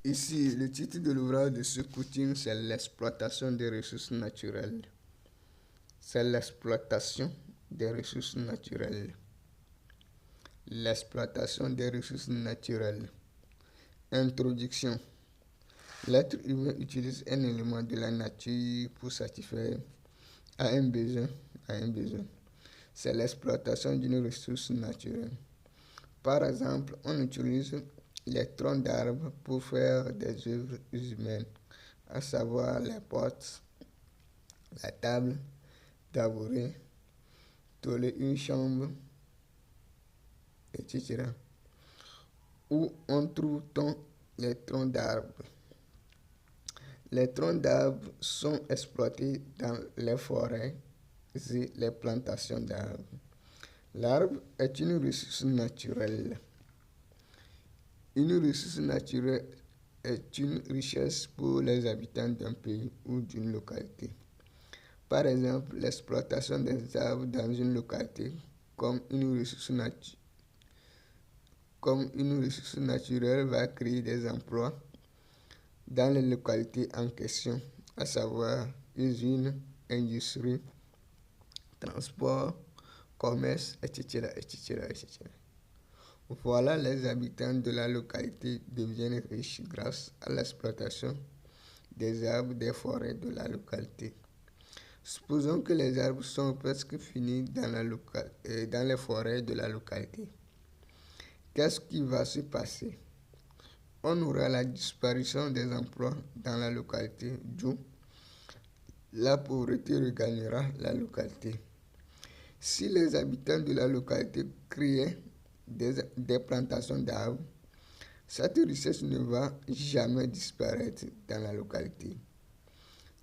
Ici, le titre de l'ouvrage de ce coaching, c'est l'exploitation des ressources naturelles. C'est l'exploitation des ressources naturelles. L'exploitation des ressources naturelles. Introduction. L'être humain utilise un élément de la nature pour satisfaire à un besoin. C'est l'exploitation d'une ressource naturelle. Par exemple, on utilise les troncs d'arbres pour faire des œuvres humaines, à savoir les portes, la table, tabouret, toler une chambre, etc. Où on trouve-t-on les troncs d'arbres? Les troncs d'arbres sont exploités dans les forêts et les plantations d'arbres. L'arbre est une ressource naturelle. Une ressource naturelle est une richesse pour les habitants d'un pays ou d'une localité. Par exemple, l'exploitation des arbres dans une localité comme une ressource naturelle va créer des emplois dans les localités en question, à savoir usines, industries, transport, commerce, etc. Voilà, les habitants de la localité deviennent riches grâce à l'exploitation des arbres des forêts de la localité. Supposons que les arbres sont presque finis dans les forêts de la localité. Qu'est-ce qui va se passer? On aura la disparition des emplois dans la localité, d'où la pauvreté regagnera la localité. Si les habitants de la localité créaient des plantations d'arbres, cette richesse ne va jamais disparaître dans la localité.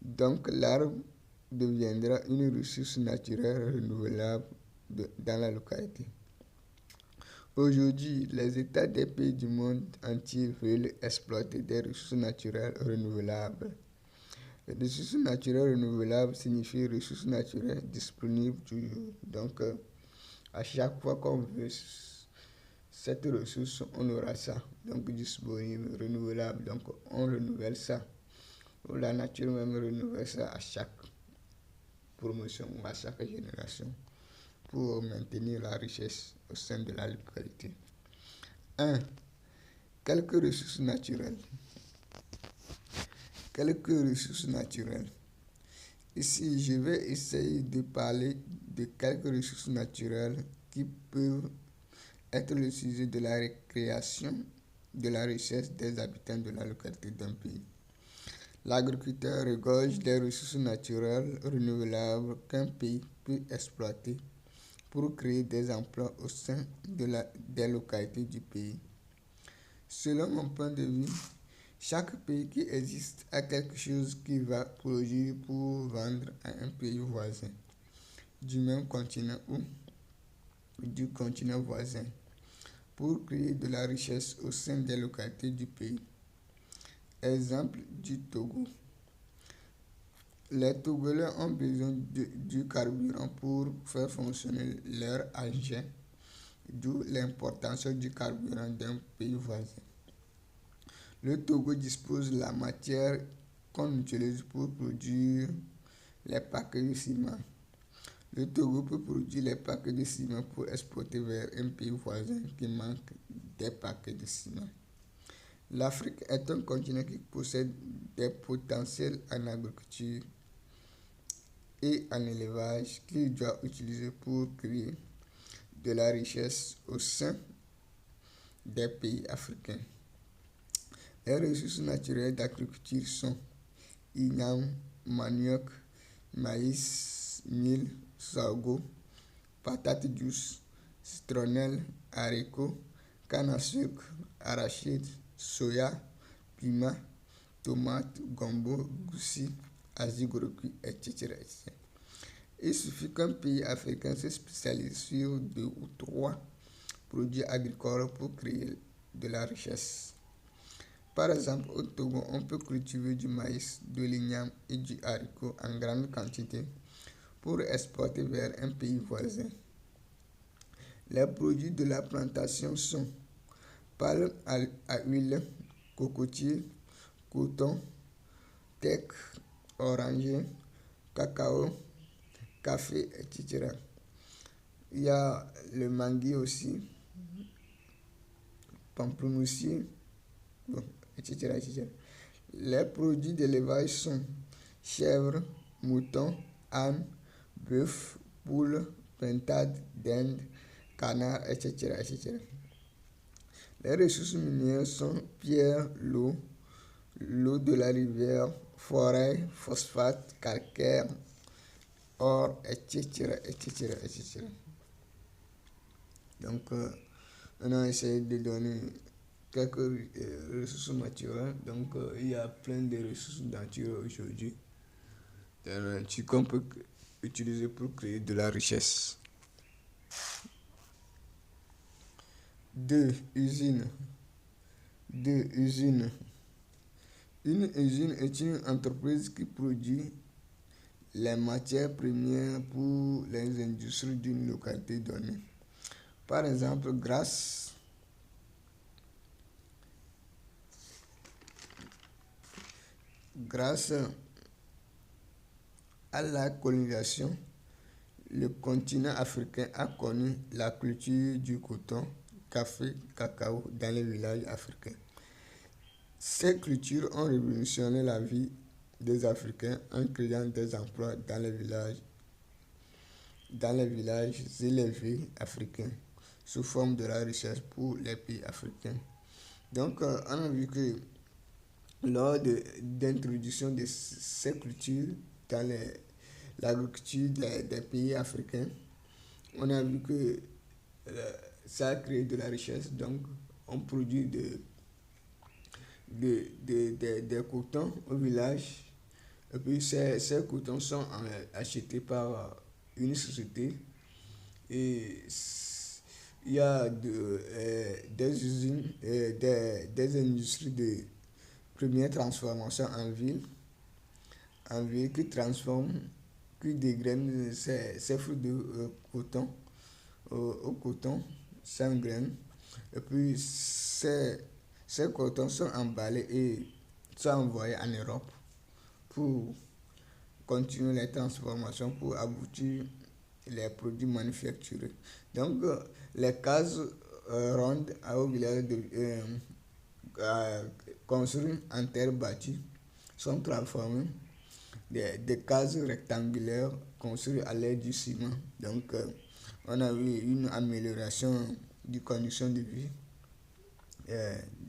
Donc l'arbre deviendra une ressource naturelle renouvelable dans la localité. Aujourd'hui, les États des pays du monde entier veulent exploiter des ressources naturelles renouvelables. Les ressources naturelles renouvelables signifie ressources naturelles disponibles toujours. Donc, à chaque fois qu'on veut cette ressource, on aura ça. Donc, disponible, renouvelable. Donc, on renouvelle ça. La nature même renouvelle ça à chaque promotion ou à chaque génération pour maintenir la richesse au sein de la localité. 1. Quelques ressources naturelles. Quelques ressources naturelles. Ici, je vais essayer de parler de quelques ressources naturelles qui peuvent être le sujet de la récréation de la richesse des habitants de la localité d'un pays. L'agriculteur regorge des ressources naturelles renouvelables qu'un pays peut exploiter pour créer des emplois au sein des localités du pays. Selon mon point de vue, chaque pays qui existe a quelque chose qui va produire pour vendre à un pays voisin du même continent ou du continent voisin pour créer de la richesse au sein des localités du pays. Exemple du Togo. Les Togolais ont besoin du carburant pour faire fonctionner leur engin, d'où l'importance du carburant d'un pays voisin. Le Togo dispose de la matière qu'on utilise pour produire les paquets de ciment. Le Togo peut produire les paquets de ciment pour exporter vers un pays voisin qui manque des paquets de ciment. L'Afrique est un continent qui possède des potentiels en agriculture et en élevage qu'il doit utiliser pour créer de la richesse au sein des pays africains. Les ressources naturelles d'agriculture sont igname, manioc, maïs, mil, sorgho, patates douces, citronnelle, haricots, canne à sucre, arachide, soya, piment, tomates, gombo, goussi, azigoroki, etc. Il suffit qu'un pays africain se spécialise sur 2 ou 3 produits agricoles pour créer de la richesse. Par exemple, au Togo, on peut cultiver du maïs, de l'igname et du haricot en grande quantité pour exporter vers un pays voisin. Les produits de la plantation sont palme à huile, cocotier, coton, teck, oranger, cacao, café, etc. Il y a le manguier aussi, pamplemoussier, bon, etc., etc. Les produits d'élevage sont chèvres, moutons, ânes, bœufs, poules, pintades, dindes, canards, etc., etc. Les ressources minières sont pierre, l'eau de la rivière, forêt, phosphate, calcaire, or, etc., etc., etc. Donc, on a essayé de donner quelques ressources naturelles. Donc, il y a plein de ressources naturelles aujourd'hui qu'on peut utiliser pour créer de la richesse. 2. Usine. 2. Usine. Une usine est une entreprise qui produit les matières premières pour les industries d'une localité donnée. Par exemple, grâce à la colonisation, le continent africain a connu la culture du coton, café, cacao dans les villages africains. Ces cultures ont révolutionné la vie des Africains en créant des emplois dans les villages élevés africains sous forme de la richesse pour les pays africains. Donc, on a vu que lors d'introduction de ces cultures dans l'agriculture des pays africains, on a vu que ça a créé de la richesse. Donc, on produit des cotons au village. Et puis, ces cotons sont achetés par une société. Et il y a des usines, des industries de première transformation en ville qui dégrainent ces fruits de coton au coton sans graines. Et puis ces cotons sont emballés et sont envoyés en Europe pour continuer les transformations pour aboutir les produits manufacturés. Donc les cases rondes au village construites en terre battue sont transformées des cases rectangulaires construites à l'aide du ciment. Donc on a eu une amélioration des conditions de vie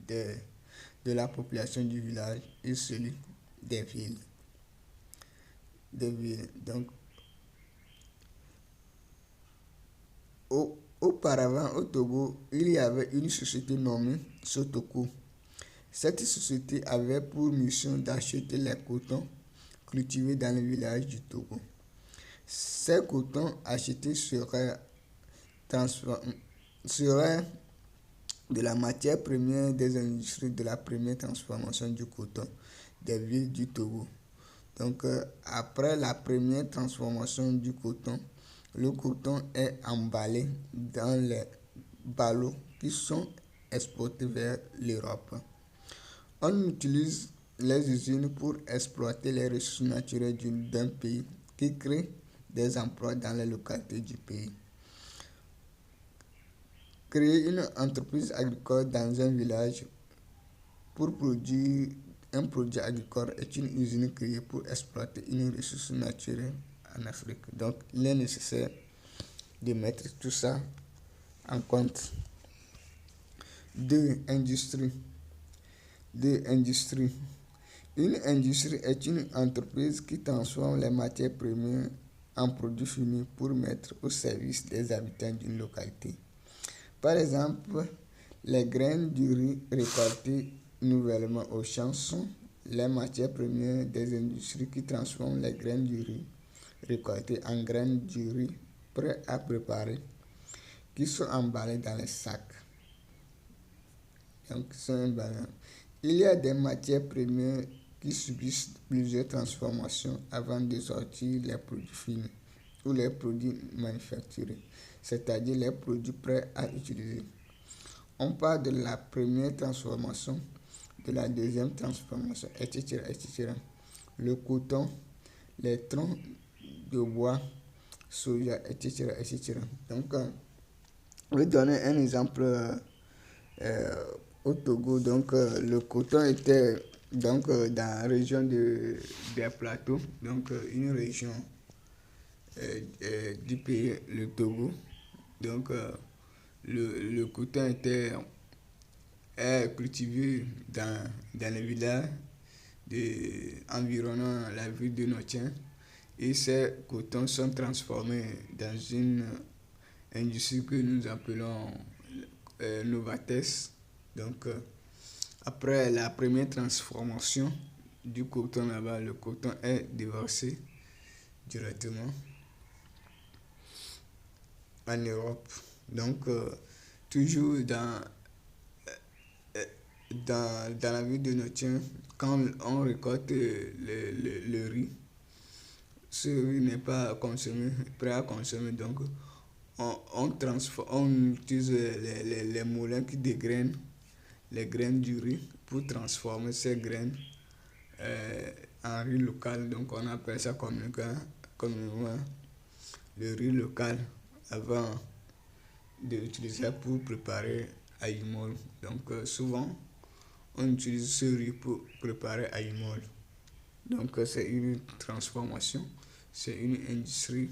de la population du village et celui des villes. Donc, auparavant, au Togo, il y avait une société nommée Sotoko. Cette société avait pour mission d'acheter les cotons cultivés dans les villages du Togo. Ces cotons achetés seraient de la matière première des industries de la première transformation du coton des villes du Togo. Donc, après la première transformation du coton, le coton est emballé dans les ballots qui sont exportés vers l'Europe. On utilise les usines pour exploiter les ressources naturelles d'un pays qui crée des emplois dans les localités du pays. Créer une entreprise agricole dans un village pour produire un produit agricole est une usine créée pour exploiter une ressource naturelle en Afrique. Donc, il est nécessaire de mettre tout ça en compte. 2. Industrie. Une industrie est une entreprise qui transforme les matières premières en produits finis pour mettre au service des habitants d'une localité. Par exemple, les graines du riz récoltées nouvellement au champ sont les matières premières des industries qui transforment les graines du riz récoltées en graines du riz prêts à préparer, qui sont emballées dans les sacs. Donc, il y a des matières premières qui subissent plusieurs transformations avant de sortir les produits finis ou les produits manufacturés, c'est-à-dire les produits prêts à utiliser. On parle de la première transformation de la deuxième transformation, etc., etc. Le coton, les troncs de bois, soja, etc., etc. Donc, je vais donner un exemple au Togo. Donc, le coton était donc dans la région des plateaux, donc une région du pays, le Togo. Donc, le coton est cultivé dans les villages environnant la ville de Notien, et ces cotons sont transformés dans une industrie que nous appelons Novates. Donc, après la première transformation du coton là-bas, le coton est déversé directement en Europe. Donc, toujours dans la ville de Notien, quand on récolte le riz, ce riz n'est pas consommé, prêt à consommer. Donc, on utilise les moulins qui dégrainent les graines du riz pour transformer ces graines en riz local. Donc, on appelle ça communément le riz local avant de l'utiliser pour préparer aïmol. Donc, souvent, on utilise ce riz pour préparer aïmol. Donc, c'est une transformation, c'est une industrie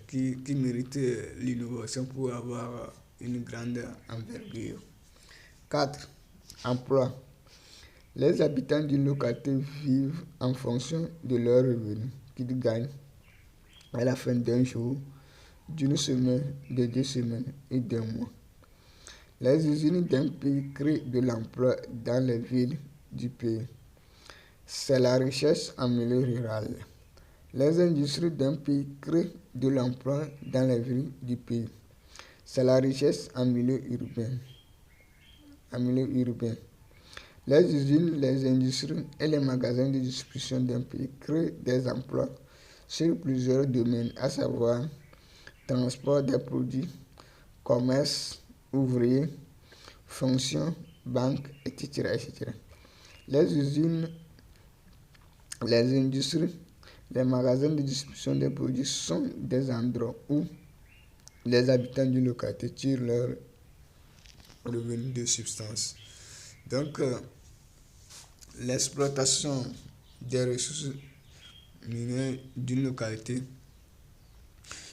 qui mérite l'innovation pour avoir une grande envergure. 4. Emploi. Les habitants d'une localité vivent en fonction de leurs revenus qu'ils gagnent à la fin d'un jour, d'une semaine, de 2 semaines et d'un mois. Les usines d'un pays créent de l'emploi dans les villes du pays. C'est la richesse en milieu rural. Les industries d'un pays créent de l'emploi dans les villes du pays. C'est la richesse en milieu urbain. Les usines, les industries et les magasins de distribution d'un pays créent des emplois sur plusieurs domaines, à savoir transport des produits, commerce, ouvriers, fonctions, banques, etc., etc. Les usines, les industries, les magasins de distribution des produits sont des endroits où les habitants d'une localité tirent leur revenu de substance. Donc, l'exploitation des ressources minières d'une localité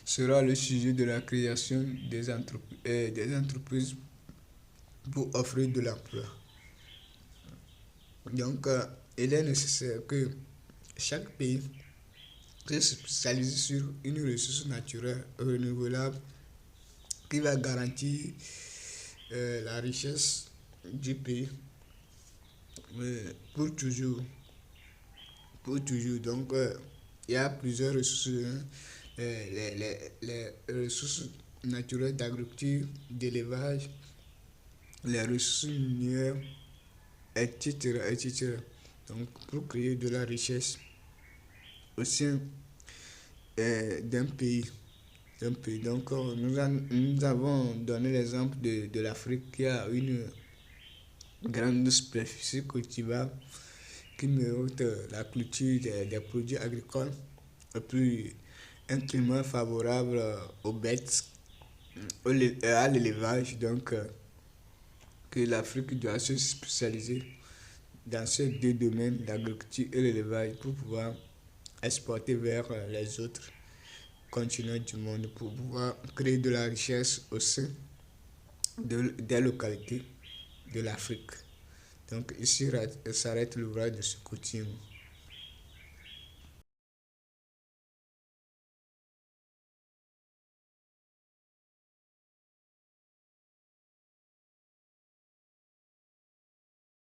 sera le sujet de la création des entreprises pour offrir de l'emploi. Donc, il est nécessaire que chaque pays se spécialise sur une ressource naturelle renouvelable qui va garantir la richesse du pays pour toujours. Donc, il y a plusieurs ressources, les ressources naturelles d'agriculture, d'élevage, les ressources minières, etc. Donc, pour créer de la richesse au sein d'un pays. Donc, nous avons donné l'exemple de l'Afrique qui a une grande superficie cultivable qui mérite la culture des produits agricoles, et puis un climat favorable aux bêtes, à l'élevage. Donc, que l'Afrique doit se spécialiser dans ces deux domaines, l'agriculture et l'élevage, pour pouvoir exporter vers les autres continents du monde, pour pouvoir créer de la richesse au sein des localités de l'Afrique. Donc ici s'arrête l'ouvrage de ce quotidien.